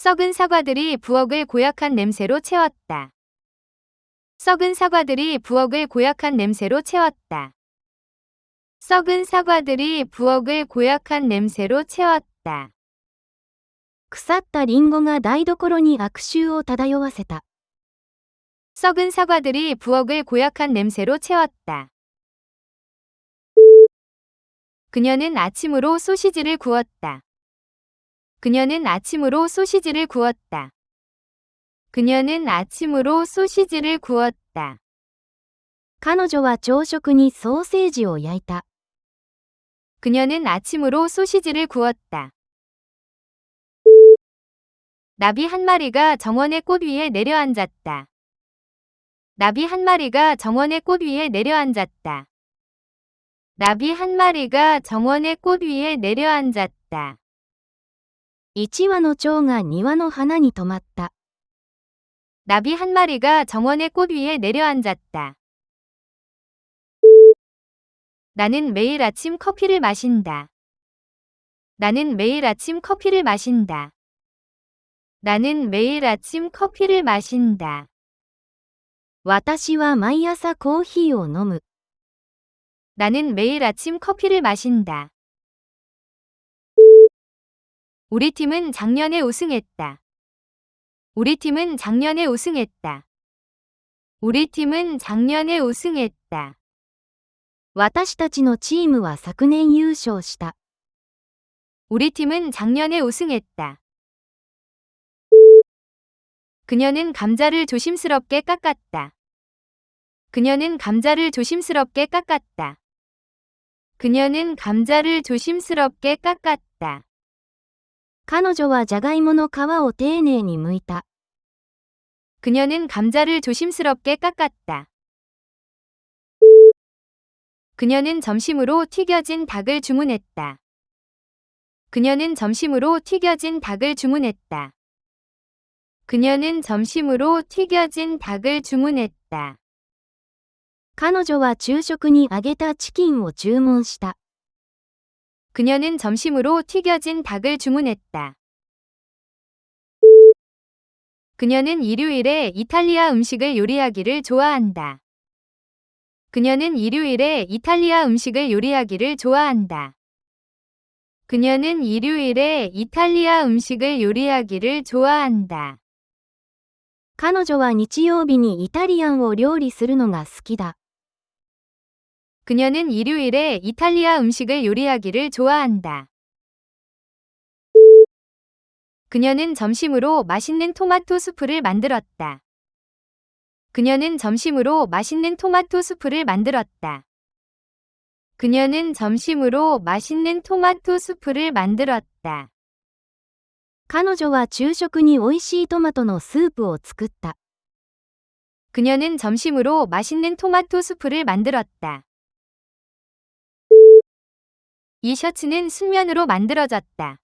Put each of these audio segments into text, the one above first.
썩은 사과들이 부엌을 고약한 냄새로 채웠다. 썩은 사과들이 부엌을 고약한 냄새로 채웠다. 썩은 사과들이 부엌을 고약한 냄새로 채웠다. 腐ったリンゴが台所に悪臭を漂わせた。 썩은 사과들이 부엌을 고약한 냄새로 채웠다. 그녀는 아침으로 소시지를 구웠다. 그녀는 아침으로 소시지를 구웠다. 그녀는 아침으로 소시지를 구웠다. 彼女は朝食にソーセージを焼いた。 그녀는 아침으로 소시지를 구웠다. 나비 한 마리가 정원의 꽃 위에 내려앉았다. 나비 한 마리가 정원의 꽃 위에 내려앉았다. 나비 한 마리가 정원의 꽃 위에 내려앉았다. 1羽の蝶が庭の花に止まった。 나비 한 마리가 정원의 꽃 위에 내려앉았다. 나는 매일 아침 커피를 마신다. 나는 매일 아침 커피를 마신다. 나는 매일 아침 커피를 마신다. 私は毎朝コーヒーを飲む。 나는 매일 아침 커피를 마신다. 우리 팀은 작년에 우승했다. 우리 팀은 작년에 우승했다. 우리 팀은 작년에 우승했다. 私たちのチームは昨年優勝した。 우리 팀은 작년에 우승했다. 그녀는 감자를 조심스럽게 깎았다. 그녀는 감자를 조심스럽게 깎았다. 그녀는 감자를 조심스럽게 깎았다. 彼女はじゃがいもの皮を丁寧に剥いた。 그녀는 감자를 조심스럽게 깎았다. 그녀는 점심으로 튀겨진 닭을 주문했다. 그녀는 점심으로 튀겨진 닭을 주문했다. 그녀는 점심으로 튀겨진 닭을 주문했다. 彼女は昼食に揚げたチキンを注文した。 그녀는 점심으로 튀겨진 닭을 주문했다. 그녀는 일요일에 이탈리아 음식을 요리하기를 좋아한다. 그녀는 일요일에 이탈리아 음식을 요리하기를 좋아한다. 그녀는 일요일에 이탈리아 음식을 요리하기를 좋아한다. 彼女は日曜日にイタリアンを料理するのが好きだ。 그녀는 일요일에 이탈리아 음식을 요리하기를 좋아한다. 그녀는 점심으로 맛있는 토마토 수프를 만들었다. 그녀는 점심으로 맛있는 토마토 수프를 만들었다. 그녀는 점심으로 맛있는 토마토 수프를 만들었다. 彼女は昼食に美味しいトマトのスープを作った。 그녀는 점심으로 맛있는 토마토 수프를 만들었다. 이 셔츠는 순면으로 만들어졌다.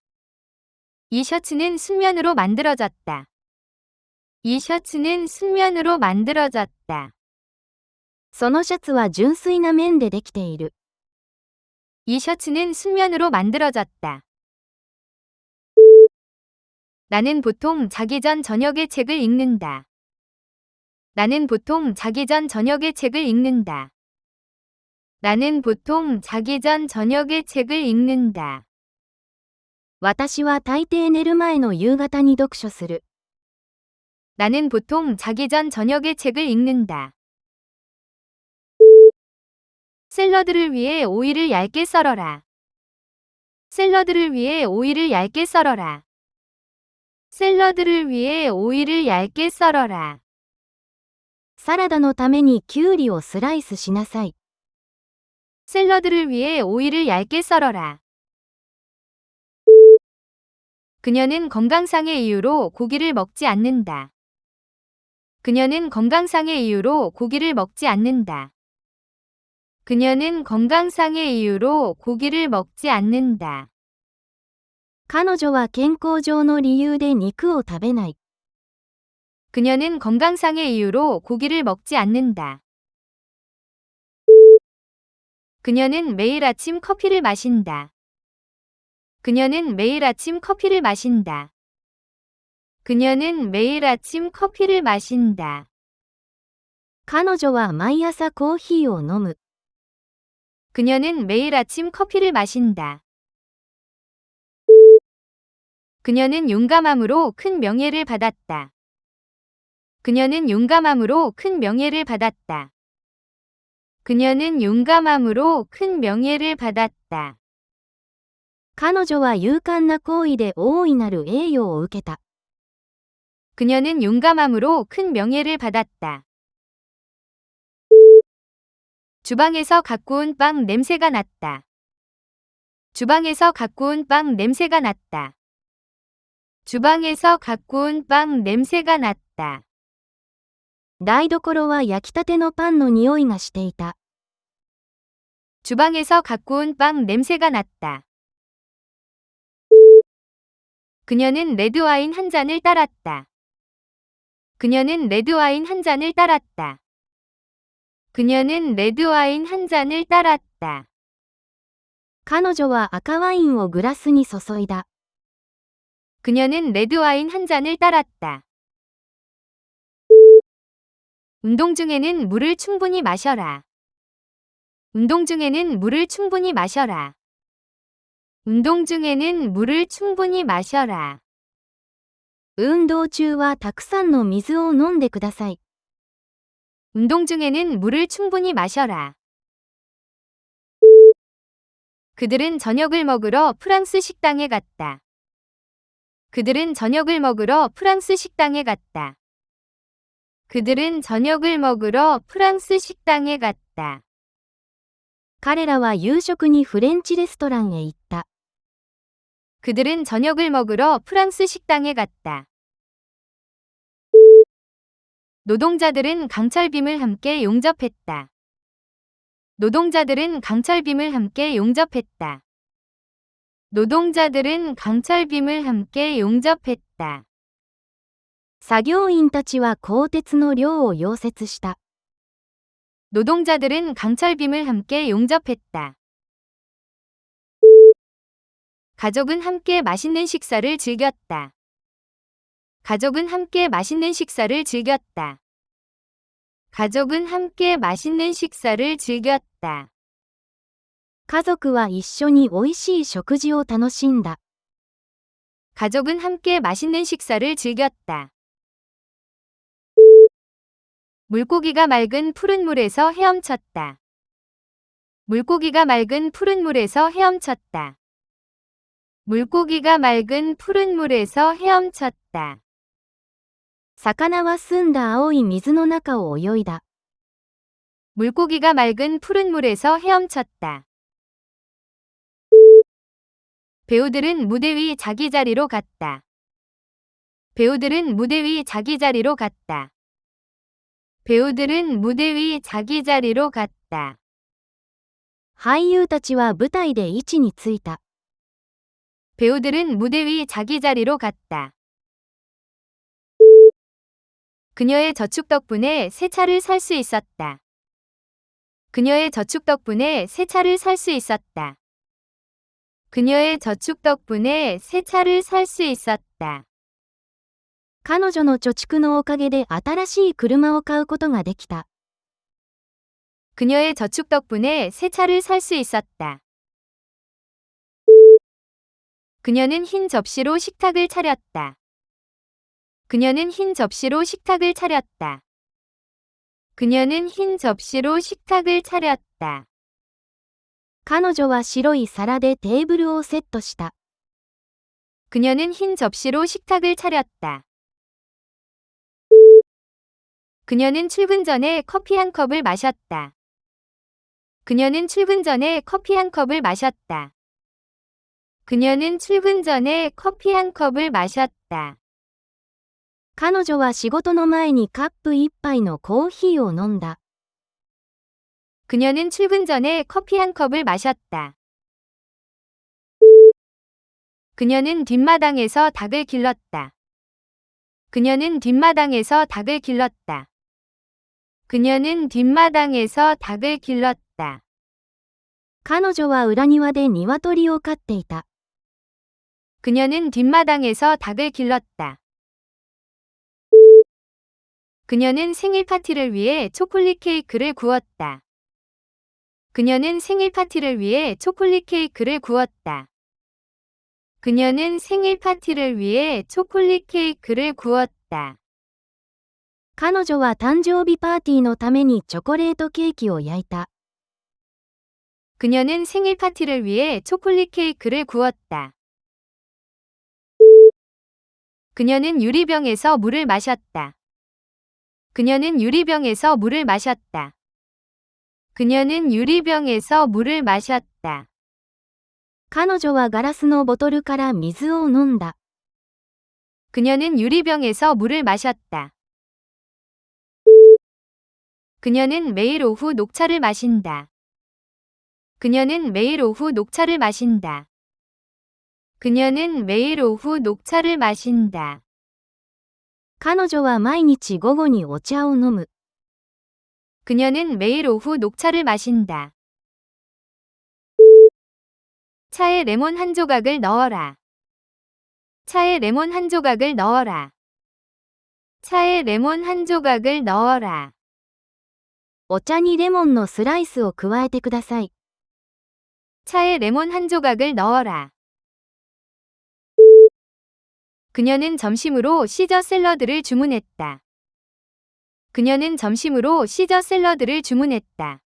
이 셔츠는 순면으로 만들어졌다. 이 셔츠는 순면으로 만들어졌다. そのシャツは純粋な綿でできている。 이 셔츠는 순면으로 만들어졌다. 나는 보통 자기 전 저녁에 책을 읽는다. 나는 보통 자기 전 저녁에 책을 읽는다. 나는 보통 자기 전 저녁에 책을 읽는다. 私は大抵寝る前の夕方に読書する。 나는 보통 자기 전 저녁에 책을 읽는다. 샐러드를 위해 오이를 얇게 썰어라. 샐러드를 위해 오이를 얇게 썰어라. 샐러드를 위해 오이를 얇게 썰어라. サラダのためにキュウリをスライスしなさい。 샐러드를 위해 오이를 얇게 썰어라. 그녀는 건강상의 이유로 고기를 먹지 않는다. 그녀는 건강상의 이유로 고기를 먹지 않는다. 그녀는 건강상의 이유로 고기를 먹지 않는다. 彼女は健康上の理由で肉を食べない。 그녀는 건강상의 이유로 고기를 먹지 않는다. 그녀는 매일 아침 커피를 마신다. 그녀는 매일 아침 커피를 마신다. 그녀는 매일 아침 커피를 마신다. 彼女は毎朝コーヒーを飲む。 그녀는 매일 아침 커피를 마신다. 그녀는 용감함으로 큰 명예를 받았다. 그녀는 용감함으로 큰 명예를 받았다. 그녀는 용감함으로 큰 명예를 받았다. 彼女は勇敢な行為で大いなる栄誉を受けた。 그녀는 용감함으로 큰 명예를 받았다. 주방에서 갖고 온 빵 냄새가 났다. 주방에서 갖고 온 빵 냄새가 났다. 주방에서 갖고 온 빵 냄새가 났다. 台所は焼きたてのパンの匂いがしていた。 주방에서 갖고 온 빵 냄새가 났다. 그녀는 레드와인 한 잔을 따랐다. 그녀는 레드와인 한 잔을 따랐다. 그녀는 레드와인 한 잔을 따랐다. 彼女は赤ワインをグラスに注いだ。 그녀는 레드와인 한 잔을 따랐다. 운동 중에는 물을 충분히 마셔라. 운동 중에는 물을 충분히 마셔라. 운동 중에는 물을 충분히 마셔라. 運動中はたくさんの水を飲んでください。 운동 중에는 물을 충분히 마셔라. 그들은 저녁을 먹으러 프랑스 식당에 갔다. 그들은 저녁을 먹으러 프랑스 식당에 갔다. 그들은 저녁을 먹으러 프랑스 식당에 갔다. 彼らは夕食にフレンチレストランへ行った。 그들은 저녁을 먹으러 프랑스 식당에 갔다. 노동자들은 강철빔을 함께 용접했다. 노동자들은 강철빔을 함께 용접했다. 노동자들은 강철빔을 함께 용접했다. 作業員たちは鋼鉄の梁を溶接した。 노동자들은 강철빔을 함께 용접했다. 가족은 함께 맛있는 식사를 즐겼다. 가족은 함께 맛있는 식사를 즐겼다. 가족은 함께 맛있는 식사를 즐겼다. 家族は一緒に美味しい食事を楽しんだ。 가족은 함께 맛있는 식사를 즐겼다. 물고기가 맑은 푸른 물에서 헤엄쳤다. 물고기가 맑은 푸른 물에서 헤엄쳤다. 물고기가 맑은 푸른 물에서 헤엄쳤다. 魚は澄んだ青い水の中を泳いだ。 물고기가 맑은 푸른 물에서 헤엄쳤다. 배우들은 무대 위 자기 자리로 갔다. 배우들은 무대 위 자기 자리로 갔다. 배우들은 무대 위 자기 자리로 갔다. 俳優たちは舞台で位置についた。 배우들은 무대 위 자기 자리로 갔다. 그녀의 저축 덕분에 새 차를 살 수 있었다. 그녀의 저축 덕분에 새 차를 살 수 있었다. 그녀의 저축 덕분에 새 차를 살 수 있었다. 彼女の貯蓄のおかげで新しい車を買うことができた。 그녀의 저축 덕분에 새 차를 살 수 있었다. 그녀는 흰 접시로 식탁을 차렸다. 그녀는 흰 접시로 식탁을 차렸다. 그녀는 흰 접시로 식탁을 차렸다. 彼女は白い皿でテーブルをセットした。 그녀는 흰 접시로 식탁을 차렸다. 그녀는 출근 전에 커피 한 컵을 마셨다. 그녀는 출근 전에 커피 한 컵을 마셨다. 그녀는 출근 전에 커피 한 컵을 마셨다. 彼女は仕事の前にカップ一杯のコーヒーを飲んだ。 그녀는 출근 전에 커피 한 컵을 마셨다. 그녀는 뒷마당에서 닭을 길렀다. 그녀는 뒷마당에서 닭을 길렀다. 그녀는 뒷마당에서 닭을 길렀다. 彼女は裏庭で鶏を飼っていた。 그녀는 뒷마당에서 닭을 길렀다. 그녀는 생일 파티를 위해 초콜릿 케이크를 구웠다. 그녀는 생일 파티를 위해 초콜릿 케이크를 구웠다. 그녀는 생일 파티를 위해 초콜릿 케이크를 구웠다. 彼女は誕生日パーティーのためにチョコレートケーキを焼いた。 그녀는 생일 파티를 위해 초콜릿 케이크를 구웠다. 그녀는 유리병에서 물을 마셨다. 그녀는 유리병에서 물을 마셨다. 그녀는 유리병에서 물을 마셨다. 彼女はガラスのボトルから水を飲んだ。 그녀는 유리병에서 물을 마셨다. 그녀는 매일 오후 녹차를 마신다. 그녀는 매일 오후 녹차를 마신다. 그녀는 매일 오후 녹차를 마신다. 彼女は毎日午後にお茶を飲む。 그녀는 매일 오후 녹차를 마신다. 차에 레몬 한 조각을 넣어라. 차에 레몬 한 조각을 넣어라. 차에 레몬 한 조각을 넣어라. お茶にレモンのスライスを加えてください。 차에 레몬 한 조각을 넣어라. 그녀는 점심으로 시저 샐러드를 주문했다. 그녀는 점심으로 시저 샐러드를 주문했다.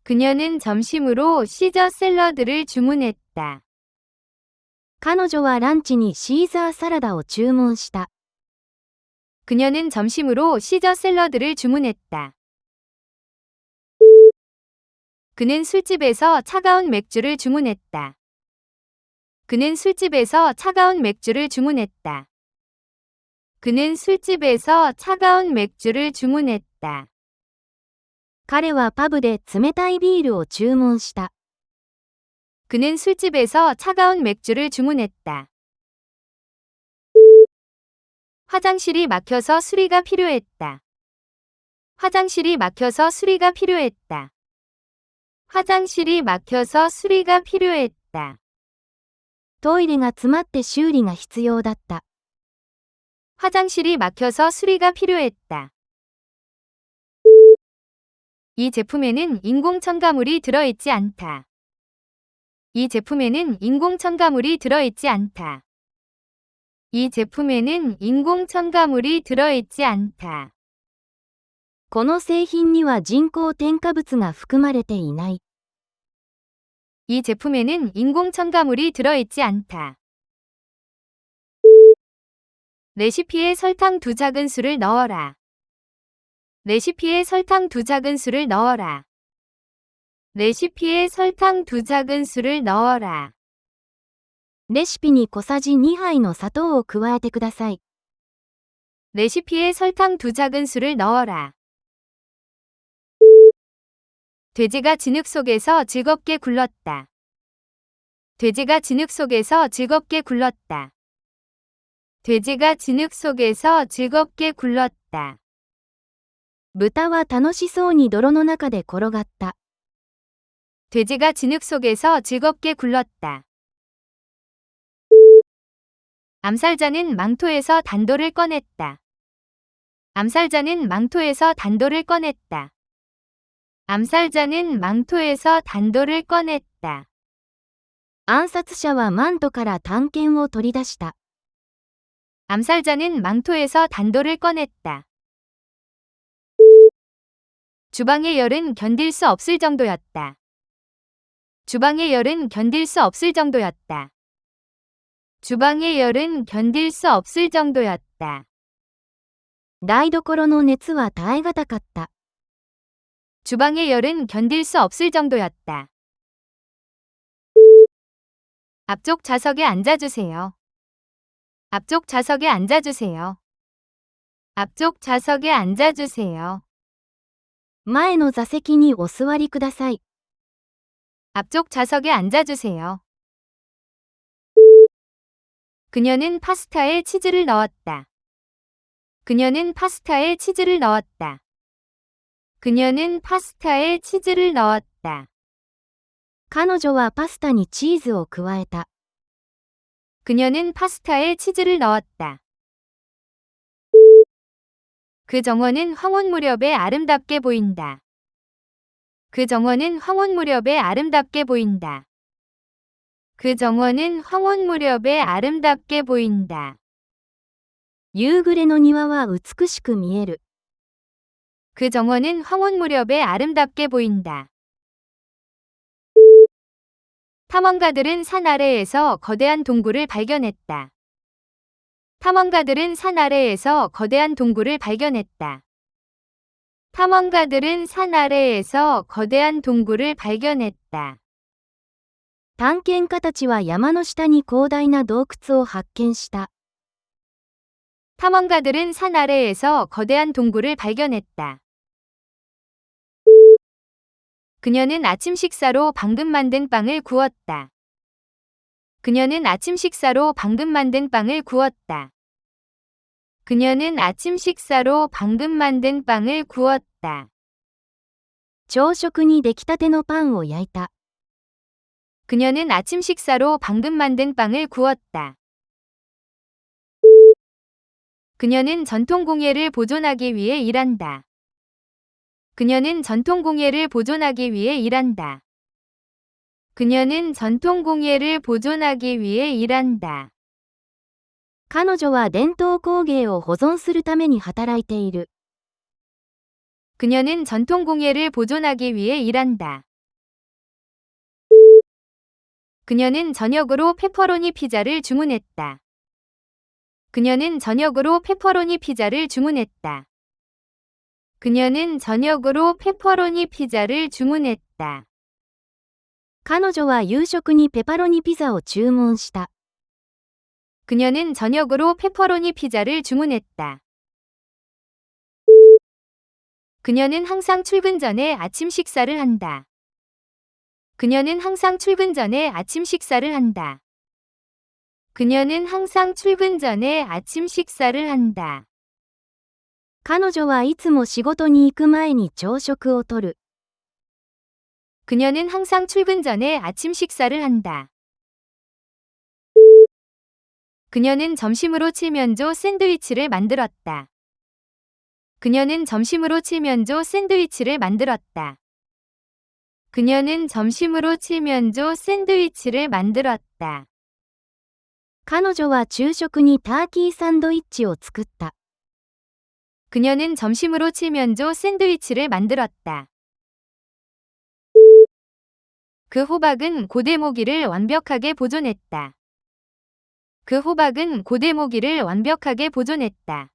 그녀는 점심으로 시저 샐러드를 주문했다. 彼女はランチにシーザーサラダを注文した。 그녀는 점심으로 시저 샐러드를 주문했다. 그는 술집에서 차가운 맥주를 주문했다. 그는 술집에서 차가운 맥주를 주문했다. 그는 술집에서 차가운 맥주를 주문했다. 彼はパブで冷たいビールを注文した。 그는 술집에서 차가운 맥주를 주문했다. 화장실이 막혀서 수리가 필요했다. 화장실이 막혀서 수리가 필요했다. 화장실이 막혀서 수리가 필요했다. トイレが詰まって修理が必要だった。 화장실이 막혀서 수리가 필요했다. 이 제품에는 인공 첨가물이 들어있지 않다. 이 제품에는 인공 첨가물이 들어있지 않다. 이 제품에는 인공 첨가물이 들어있지 않다. この製品には人工添加物が含まれていない。 이 제품에는 인공 첨가물이 들어있지 않다. 레시피에 설탕 2작은술을 넣어라. 레시피에 설탕 2작은술을 넣어라. 레시피에 설탕 2작은술을 넣어라. レシピに小さじ2杯の砂糖を加えてください。 레시피에 설탕 2작은술을 넣어라. 돼지가 진흙 속에서 즐겁게 굴렀다. 돼지가 진흙 속에서 즐겁게 굴렀다. 돼지가 진흙 속에서 즐겁게 굴렀다. 豚は楽しそうに泥の中で転がった。 돼지가 진흙 속에서 즐겁게 굴렀다. 암살자는 망토에서 단도를 꺼냈다. 암살자는 망토에서 단도를 꺼냈다. 암살자는 망토에서 단도를 꺼냈다. 暗殺者はマントから短剣を取り出した。 암살자는 망토에서 단도를 꺼냈다. 주방의 열은 견딜 수 없을 정도였다. 주방의 열은 견딜 수 없을 정도였다. 주방의 열은 견딜 수 없을 정도였다. 台所の熱は耐え難かった。 주방의 열은 견딜 수 없을 정도였다. 앞쪽 좌석에 앉아주세요. 앞쪽 좌석에 앉아주세요. 앞쪽 좌석에 앉아주세요. 前の座席にお座りください。 앞쪽 좌석에 앉아주세요. 그녀는 파스타에 치즈를 넣었다. 그녀는 파스타에 치즈를 넣었다. 그녀는 파스타에 치즈를 넣었다. 彼女はパスタにチーズを加えた。 그녀는 파스타에 치즈를 넣었다. 그 정원은 황혼 무렵에 아름답게 보인다. 그 정원은 황혼 무렵에 아름답게 보인다. 그 정원은 황혼 무렵에 아름답게 보인다. 夕暮れの庭は美しく見える。 그 정원은 황혼 무렵에 아름답게 보인다. 탐험가들은 산 아래에서 거대한 동굴을 발견했다. 탐험가들은 산 아래에서 거대한 동굴을 발견했다. 탐험가들은 산 아래에서 거대한 동굴을 발견했다. 探検家たちは山の下に広大な洞窟を発見した。 탐험가들은 산 아래에서 거대한 동굴을 발견했다. 그녀는 아침 식사로 방금 만든 빵을 구웠다. 그녀는 아침 식사로 방금 만든 빵을 구웠다. 그녀는 아침 식사로 방금 만든 빵을 구웠다. 朝食に出来たてのパンを焼いた。 그녀는 아침 식사로 방금 만든 빵을 구웠다. 그녀는 전통공예를 보존하기 위해 일한다. 그녀는 전통공예를 보존하기 위해 일한다. 그녀는 전통공예를 보존하기 위해 일한다. 彼女は伝統工芸を保存するために働いている。 그녀는 전통공예를 보존하기 위해 일한다. 그녀는 저녁으로 페퍼로니 피자를 주문했다. 그녀는 저녁으로 페퍼로니 피자를 주문했다. 그녀는 저녁으로 페퍼로니 피자를 주문했다. 彼女は夕食にペパロニピザを注文した。 그녀는 저녁으로 페퍼로니 피자를 주문했다. 그녀는 항상 출근 전에 아침 식사를 한다. 그녀는 항상 출근 전에 아침 식사를 한다. 그녀는 항상 출근 전에 아침 식사를 한다. 彼女はいつも仕事に行く前に朝食をとる。 그녀는 항상 출근 전에 아침 식사를 한다. 그녀는 점심으로 칠면조 샌드위치를 만들었다. 그녀는 점심으로 칠면조 샌드위치를 만들었다. 그녀는 점심으로 칠면조 샌드위치를 만들었다. 彼女は昼食にターキーサンドイッチを作った。 그녀는 점심으로 칠면조 샌드위치를 만들었다. 그 호박은 고대모기를 완벽하게 보존했다. 그 호박은 고대모기를 완벽하게 보존했다.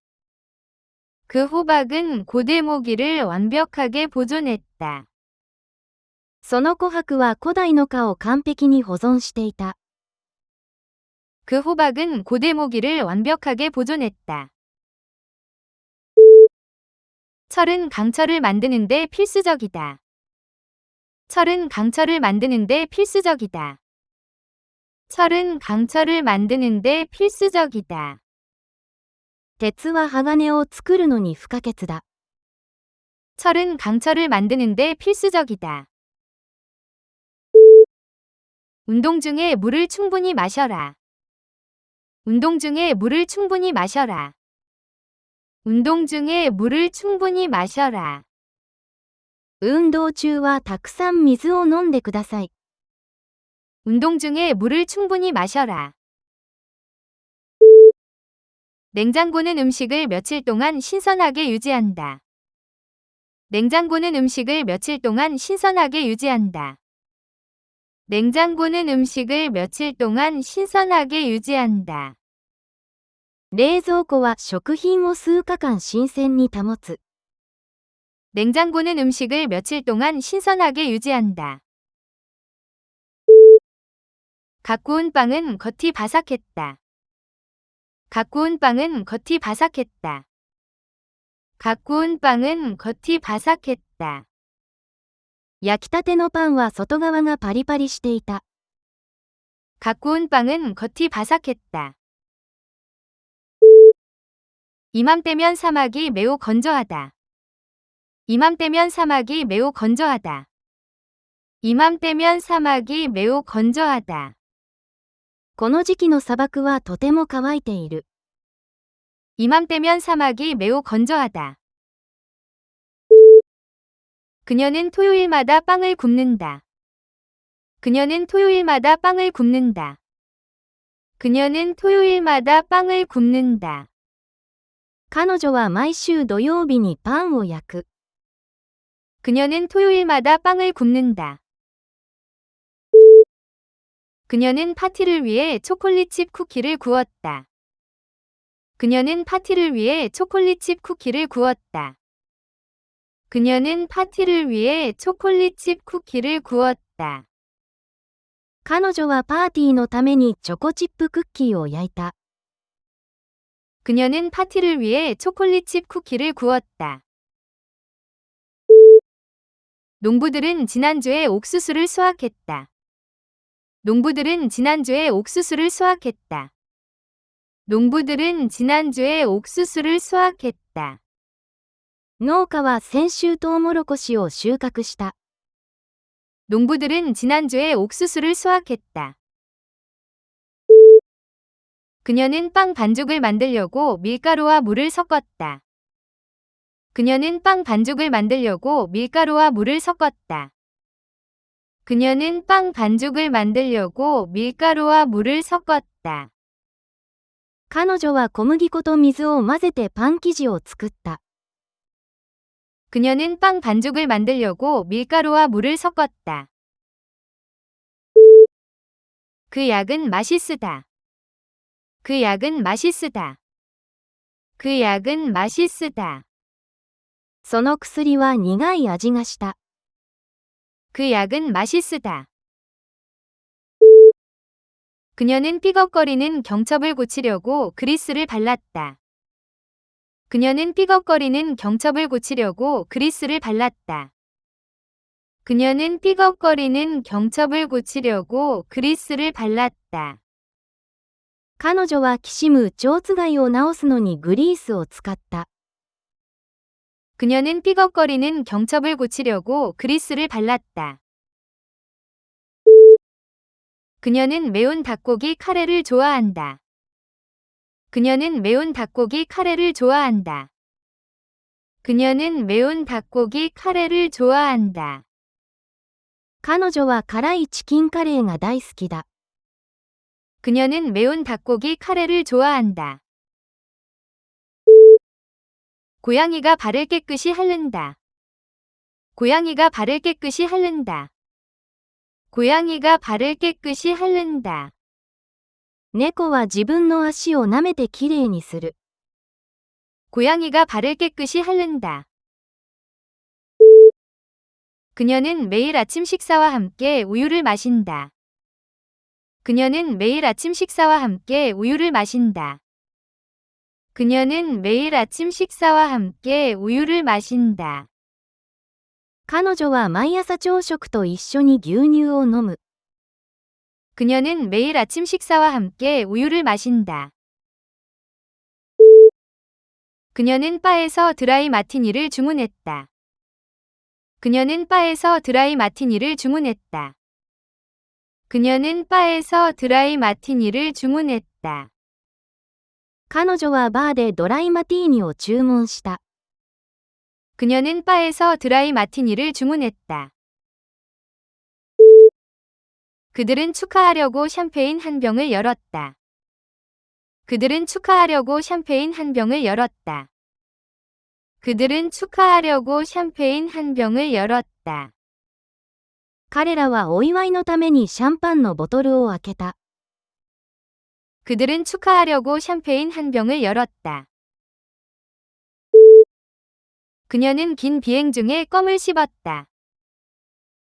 그 호박은 고대모기를 완벽하게 보존했다. その琥珀は古代の蚊を完璧に保存していた。 그 호박은 고대모기를 완벽하게 보존했다. 철은 강철을 만드는데 필수적이다. 철은 강철을 만드는데 필수적이다. 철은 강철을 만드는데 필수적이다. 鉄は鋼を作るのに不可欠だ。 철은 강철을 만드는데 필수적이다. 운동 중에 물을 충분히 마셔라. 운동 중에 물을 충분히 마셔라. 운동 중에 물을 충분히 마셔라. 運動中はたくさん水を飲んでください。 운동 중에 물을 충분히 마셔라. 냉장고는 음식을 며칠 동안 신선하게 유지한다. 냉장고는 음식을 며칠 동안 신선하게 유지한다. 냉장고는 음식을 며칠 동안 신선하게 유지한다. 冷蔵庫は食品を数日間新鮮に保つ。 냉장고는 음식을 며칠 동안 신선하게 유지한다. 갓 구운 빵은 겉이 바삭했다. 갓 구운 빵은 겉이 바삭했다. 갓 구운 빵은 겉이 바삭했다. 焼きたてのパンは外側がパリパリしていた。 갓 구운 빵은 겉이 바삭했다. 이맘때면 사막이 매우 건조하다. 이맘때면 사막이 매우 건조하다. 이맘때면 사막이 매우 건조하다. この時期の砂漠はとても乾いている。 이맘때면 사막이 매우 건조하다. 그녀는 토요일마다 빵을 굽는다. 그녀는 토요일마다 빵을 굽는다. 그녀는 토요일마다 빵을 굽는다. 彼女は毎週土曜日にパンを焼く。 그녀는 토요일마다 빵을 굽는다. 그녀는 파티를 위해 초콜릿칩 쿠키를 구웠다. 그녀는 파티를 위해 초콜릿칩 쿠키를 구웠다. 그녀는 파티를 위해 초콜릿칩 쿠키를 구웠다. 彼女はパーティーのためにチョコチップクッキーを焼いた。 그녀는 파티를 위해 초콜릿칩 쿠키를 구웠다. 농부들은 지난주에 옥수수를 수확했다. 농부들은 지난주에 옥수수를 수확했다. 농부들은 지난주에 옥수수를 수확했다. 農家は先週トウモロコシを収穫した。 농부들은 지난주에 옥수수를 수확했다. 그녀는 빵 반죽을 만들려고 밀가루와 물을 섞었다. 그녀는 빵 반죽을 만들려고 밀가루와 물을 섞었다. 그녀는 빵 반죽을 만들려고 밀가루와 물을 섞었다. 彼女は小麦粉と水を混ぜてパン生地を作った。 그녀는 빵 반죽을 만들려고 밀가루와 물을 섞었다. 그 약은 맛있으다. 그 약은 맛있으다. 그 약은 맛있으다. その薬は苦い味がした。 그 약은 맛있으다. 그녀는 삐걱거리는 경첩을 고치려고 그리스를 발랐다. 그녀는 삐걱거리는 경첩을 고치려고 그리스를 발랐다. 그녀는 삐걱거리는 경첩을 고치려고 그리스를 발랐다. 彼女はきしむ蝶番を直すのにグリースを使った。 그녀는 삐걱거리는 경첩을 고치려고 그리스를 발랐다. 그녀는 매운 닭고기 카레를 좋아한다. 그녀는 매운 닭고기 카레를 좋아한다. 그녀는 매운 닭고기 카레를 좋아한다. 彼女は辛いチキンカレーが大好きだ。 그녀는 매운 닭고기 카레를 좋아한다. 고양이가 발을 깨끗이 핥는다. 고양이가 발을 깨끗이 핥는다. 고양이가 발을 깨끗이 핥는다. 猫は自分の足を舐めてきれいにする。 고양이가 발을 깨끗이 핥는다. 그녀는 매일 아침 식사와 함께 우유를 마신다. 그녀는 매일 아침 식사와 함께 우유를 마신다. 그녀는 매일 아침 식사와 함께 우유를 마신다. 彼女は毎朝朝食と一緒に牛乳を飲む。 그녀는 매일 아침 식사와 함께 우유를 마신다. 그녀는 바에서 드라이 마티니를 주문했다. 그녀는 바에서 드라이 마티니를 주문했다. 그녀는 바에서 드라이 마티니를 주문했다. 彼女はバーでドライマティーニを注文した。 그녀는 바에서 드라이 마티니를 주문했다. 그들은 축하하려고 샴페인 한 병을 열었다. 그들은 축하하려고 샴페인 한 병을 열었다. 그들은 축하하려고 샴페인 한 병을 열었다. 彼らはお祝いのためにシャンパンのボトルを開けた。 그들은 축하하려고 샴페인 한 병을 열었다. 그녀는 긴 비행 중에 껌을 씹었다.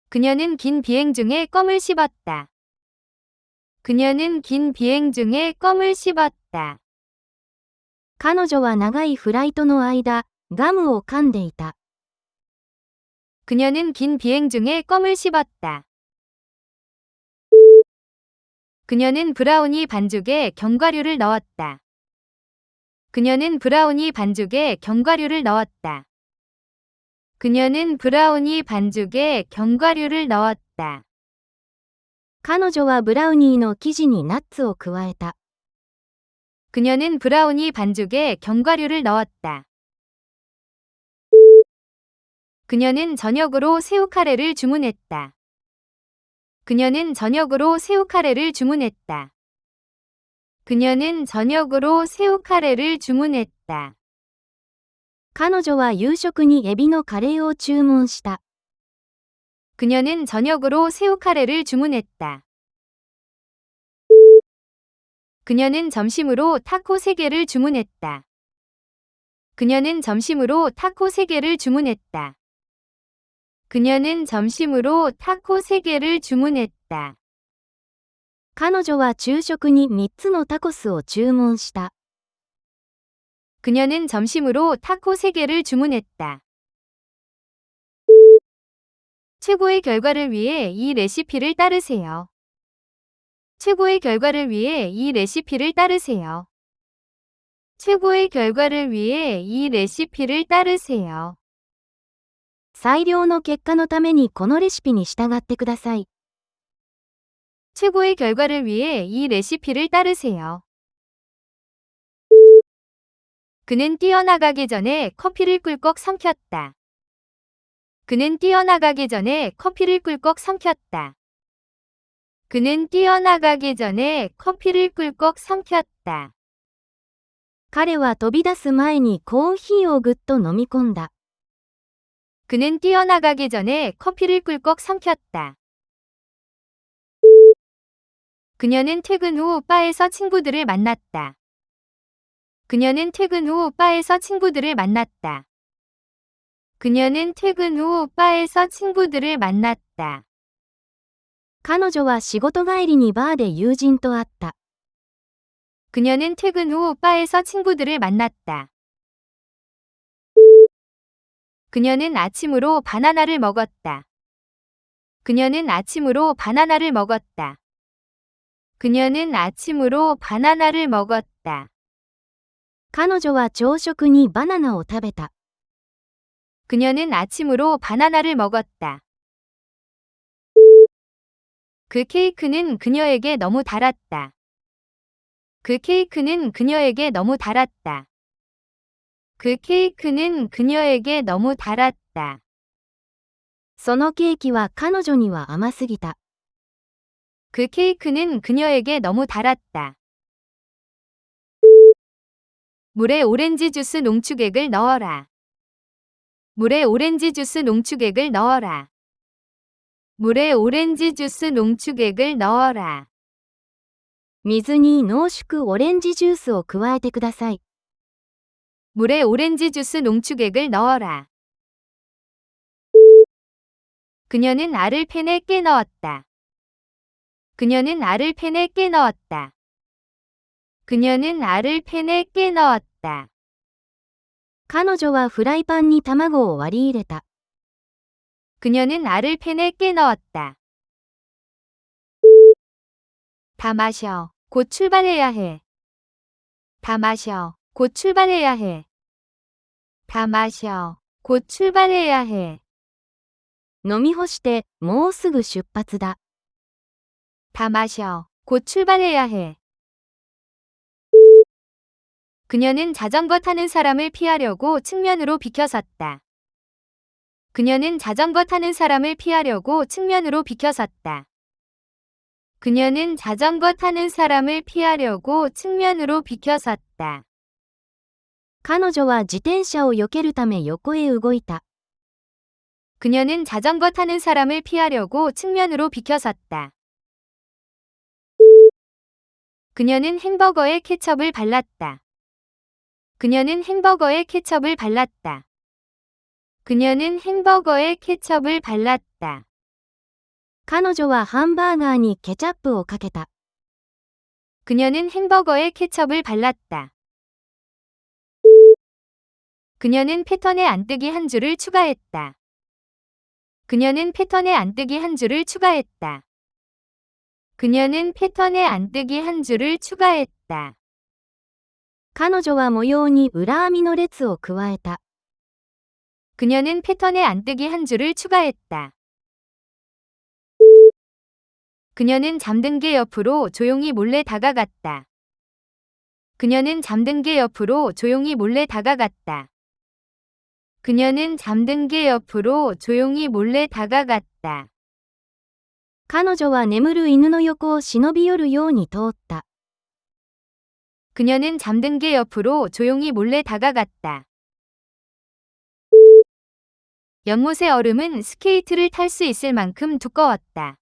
그녀는 긴 비행 중에 껌을 씹었다. 그녀는 긴 비행 중에 껌을 씹었다. 彼女は長いフライトの間、ガムを噛んでいた。 그녀는 긴 비행 중에 껌을 씹었다. 그녀는 브라우니 반죽에 견과류를 넣었다. 그녀는 브라우니 반죽에 견과류를 넣었다. 그녀는 브라우니 반죽에 견과류를 넣었다. 彼女はブラウニーの生地にナッツを加えた。 그녀는 브라우니 반죽에 견과류를 넣었다. 그녀는 저녁으로 새우 카레를 주문했다. 그녀는 저녁으로 새우 카레를 주문했다. 그녀는 저녁으로 새우 카레를 주문했다. 彼女は夕食にエビのカレーを注文した。 그녀는 저녁으로 새우 카레를 주문했다. 그녀는 점심으로 타코 3개를 주문했다. 그녀는 점심으로 타코 3개를 주문했다. 그녀는 점심으로 타코 3개를 주문했다. 彼女は昼食に3つのタコスを注文した。 그녀는 점심으로 타코 3개를 주문했다. 최고의 결과를 위해 이 레시피를 따르세요. 최고의 결과를 위해 이 레시피를 따르세요. 최고의 결과를 위해 이 레시피를 따르세요. 最良の結果のためにこのレシピに従ってください。 최고의 결과를 위해 이 레시피를 따르세요. 그는 뛰어나가기 전에 커피를 꿀꺽 삼켰다. 그는 뛰어나가기 전에 커피를 꿀꺽 삼켰다. 그는 뛰어나가기 전에 커피를 꿀꺽 삼켰다. 彼は飛び出す前にコーヒーをぐっと飲み込んだ。 그는 뛰어나가기 전에 커피를 꿀꺽 삼켰다. 그녀는 퇴근 후 바에서 친구들을 만났다. 그녀는 퇴근 후 바에서 친구들을 만났다. 그녀는 퇴근 후 바에서 친구들을 만났다. 彼女は仕事帰りにバーで友人と会った。 그녀는 퇴근 후 바에서 친구들을 만났다. 그녀는 아침으로 바나나를 먹었다. 그녀는 아침으로 바나나를 먹었다. 그녀는 아침으로 바나나를 먹었다. 彼女は朝食にバナナを食べた。 그녀는 아침으로 바나나를 먹었다. 그 케이크는 그녀에게 너무 달았다. 그 케이크는 그녀에게 너무 달았다. 그 케이크는 그녀에게 너무 달았다. そのケーキは彼女には甘すぎた。 그 케이크는 그녀에게 너무 달았다. 물에 오렌지 주스 농축액을 넣어라. 물에 오렌지 주스 농축액을 넣어라. 물에 오렌지 주스 농축액을 넣어라. 水に濃縮オレンジジュースを加えてください。 물에 오렌지 주스 농축액을 넣어라. 그녀는 알을 팬에 깨 넣었다. 그녀는 알을 팬에 깨 넣었다. 그녀는 알을 팬에 깨 넣었다. 彼女はフライパンに卵を割り入れた。 그녀는 알을 팬에 깨 넣었다. 다 마셔. 곧 출발해야 해. 다 마셔. 곧 출발해야 해. 다 마셔. 곧 출발해야 해. 飲み干して、もうすぐ出発だ。 다 마셔. 곧 출발해야 해. 그녀는 자전거 타는 사람을 피하려고 측면으로 비켜섰다. 그녀는 자전거 타는 사람을 피하려고 측면으로 비켜섰다. 그녀는 자전거 타는 사람을 피하려고 측면으로 비켜섰다. 彼女は自転車を避けるため横へ動いた。 그녀는 자전거 타는 사람을 피하려고 측면으로 비켜섰다. 그녀는 햄버거에 케첩을 발랐다. 그녀는 햄버거에 케첩을 발랐다. 그녀는 햄버거에 케첩을 발랐다. 彼女はハンバーガーにケチャップをかけた。 그녀는 햄버거에 케첩을 발랐다. 그녀는 패턴에 안뜨기 한 줄을 추가했다. 그녀는 패턴에 안뜨기 한 줄을 추가했다. 그녀는 패턴에 안뜨기 한 줄을 추가했다. 彼女は模様に裏編みの列を加えた。 그녀는 패턴에 안뜨기 한 줄을 추가했다. 그녀는 잠든 개 옆으로 조용히 몰래 다가갔다. 그녀는 잠든 개 옆으로 조용히 몰래 다가갔다. 그녀는 잠든 개 옆으로 조용히 몰래 다가갔다. 彼女は眠る犬の横を忍び寄るように通った。 그녀는 잠든 개 옆으로 조용히 몰래 다가갔다. 연못의 얼음은 스케이트를 탈 수 있을 만큼 두꺼웠다.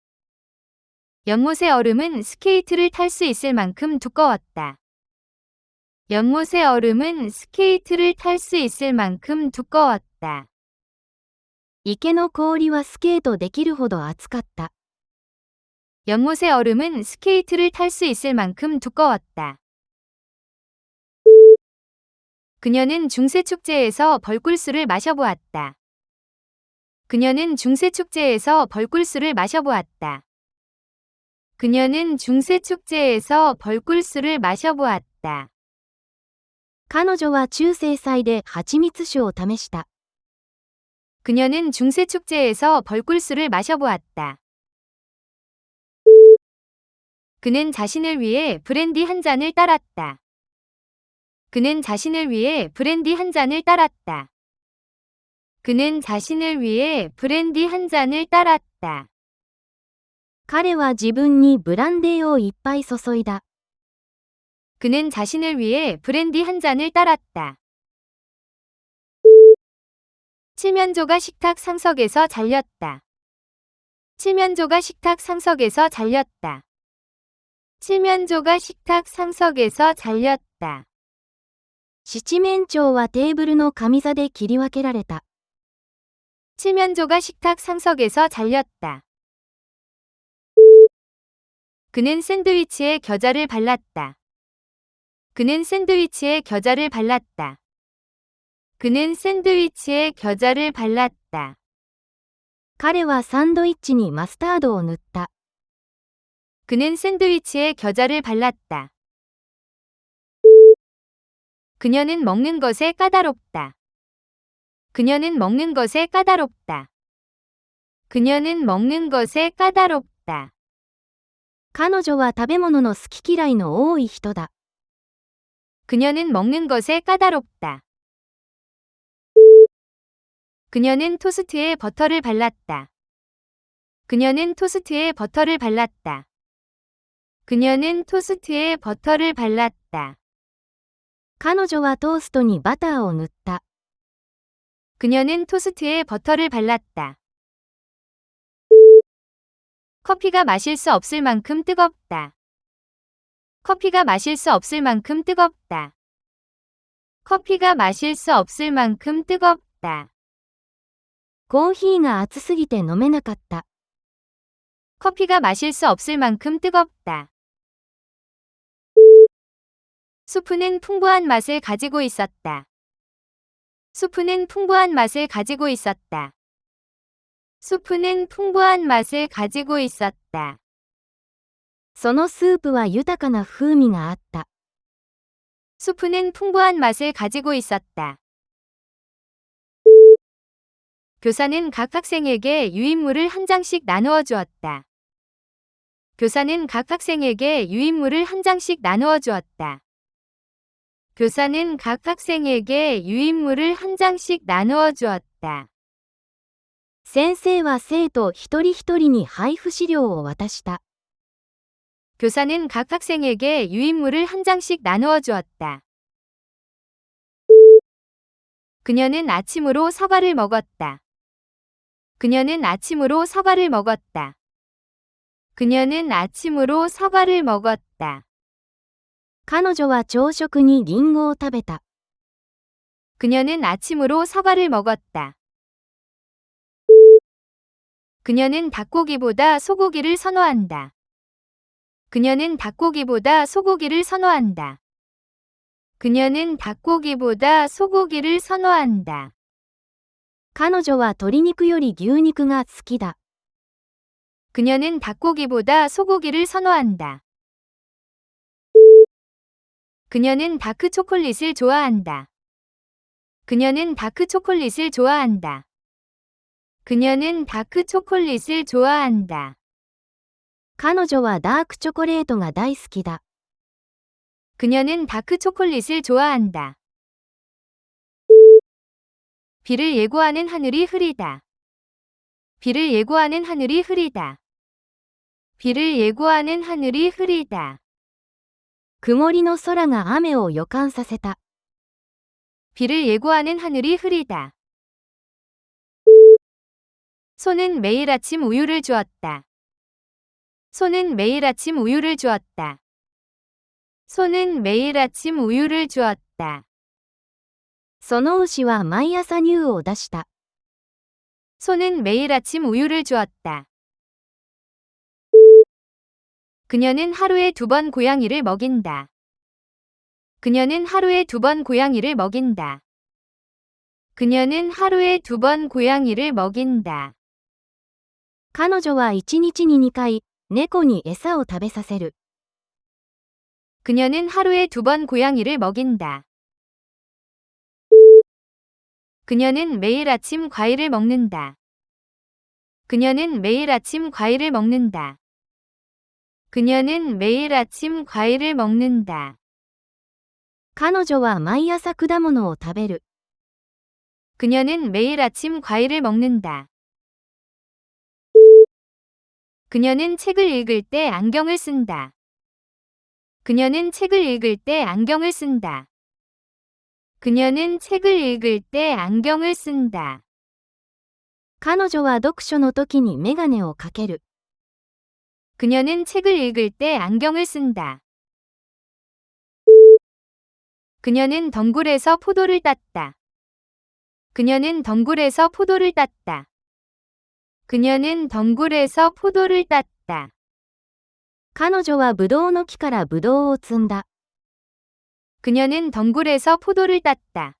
연못의 얼음은 스케이트를 탈 수 있을 만큼 두꺼웠다. 연못의 얼음은 스케이트를 탈 수 있을 만큼 두꺼웠다. 池の氷はスケートできるほど厚かった。 연못의 얼음은 스케이트를 탈 수 있을 만큼 두꺼웠다. 그녀는 중세축제에서 벌꿀수를 마셔보았다. 그녀는 중세축제에서 벌꿀수를 마셔보았다. 그녀는 중세축제에서 벌꿀수를 마셔보았다. 彼女は中世祭で蜂蜜酒を試した。 그녀는 중세축제에서 벌꿀수를 마셔보았다. 그는 자신을 위해 브랜디 한 잔을 따랐다. 그는 자신을 위해 브랜디 한 잔을 따랐다. 그는 자신을 위해 브랜디 한 잔을 따랐다. 彼は自分にブランデーをいっぱい注いだ。 그는 자신을 위해 브랜디 한 잔을 따랐다. 칠면조가 식탁 상석에서 잘렸다. 칠면조가 식탁 상석에서 잘렸다. 칠면조가 식탁 상석에서 잘렸다. 七面鳥はテーブルの上座で切り分けられた。 칠면조가 식탁 상석에서 잘렸다. 그는 샌드위치에 겨자를 발랐다. 그는 샌드위치에 겨자를 발랐다. 그는 샌드위치에 겨자를 발랐다. 彼はサンドイッチにマスタードを塗った。 그는 샌드위치에 겨자를 발랐다. 그녀는 먹는 것에 까다롭다. 그녀는 먹는 것에 까다롭다. 그녀는 먹는 것에 까다롭다. 彼女は食べ物の好き嫌いの多い人だ。 그녀는 먹는 것에 까다롭다. 그녀는 토스트에 버터를 발랐다. 그녀는 토스트에 버터를 발랐다. 그녀는 토스트에 버터를 발랐다. 彼女はトーストにバターを塗った。 그녀는 토스트에 버터를 발랐다. 커피가 마실 수 없을 만큼 뜨겁다. 커피가 마실 수 없을 만큼 뜨겁다. 커피가 마실 수 없을 만큼 뜨겁다. コーヒーが熱すぎて飲めなかった。 커피가 마실 수 없을 만큼 뜨겁다. 수프는 풍부한 맛을 가지고 있었다. 수프는 풍부한 맛을 가지고 있었다. 수프는 풍부한 맛을 가지고 있었다. そのスープは豊かな風味があった。 수프는 풍부한 맛을 가지고 있었다. 교사는 각 학생에게 유인물을 한 장씩 나누어 주었다. 교사는 각 학생에게 유인물을 한 장씩 나누어 주었다. 교사는 각 학생에게 유인물을 한 장씩 나누어 주었다. 先生は生徒一人一人に配布資料を渡した。 교사는 각 학생에게 유인물을 한 장씩 나누어 주었다. 그녀는 아침으로 사과를 먹었다. 그녀는 아침으로 사과를 먹었다. 그녀는 아침으로 사과를 먹었다. 彼女は朝食にリンゴを食べた。 그녀는 아침으로 사과를 먹었다. 그녀는 닭고기보다 소고기를 선호한다. 그녀는 닭고기보다 소고기를 선호한다. 그녀는 닭고기보다 소고기를 선호한다. 彼女は鶏肉より牛肉が好きだ。 그녀는 닭고기보다 소고기를 선호한다. 그녀는 다크 초콜릿을 좋아한다. 그녀는 다크 초콜릿을 좋아한다. 그녀는 다크 초콜릿을 좋아한다. 彼女はダークチョコレートが大好きだ。 그녀는 다크 초콜릿을 좋아한다. 비를 예고하는 하늘이 흐리다. 비를 예고하는 하늘이 흐리다. 비를 예고하는 하늘이 흐리다. 曇りの空が雨を予感させた。 비를 예고하는 하늘이 흐리다. 소는 매일 아침 우유를 주었다. 소는 매일 아침 우유를 주었다. 소는 매일 아침 우유를 주었다. その牛は毎朝乳を出した。 소는 매일 아침 우유를 주었다. 그녀는 하루에 2번 고양이를 먹인다. 그녀는 하루에 2번 고양이를 먹인다. 그녀는 하루에 2번 고양이를 먹인다. 彼女は1日に2回、猫に餌を食べさせる。 그녀는 하루에 2번 고양이를 먹인다. 그녀는 매일 아침 과일을 먹는다. 그녀는 매일 아침 과일을 먹는다. 그녀는 매일 아침 과일을 먹는다. 彼女は毎朝果物を食べる。 그녀는 매일 아침 과일을 먹는다. 그녀는 책을 읽을 때 안경을 쓴다. 그녀는 책을 읽을 때 안경을 쓴다. 그녀는 책을 읽을 때 안경을 쓴다. 彼女は読書の時にメガネをかける。 그녀는 책을 읽을 때 안경을 쓴다. 그녀는 덩굴에서 포도를 땄다. 그녀는 덩굴에서 포도를 땄다. 그녀는 덩굴에서 포도를 땄다. 彼女はブドウの木からブドウを摘んだ。 그녀는 덩굴에서 포도를 땄다.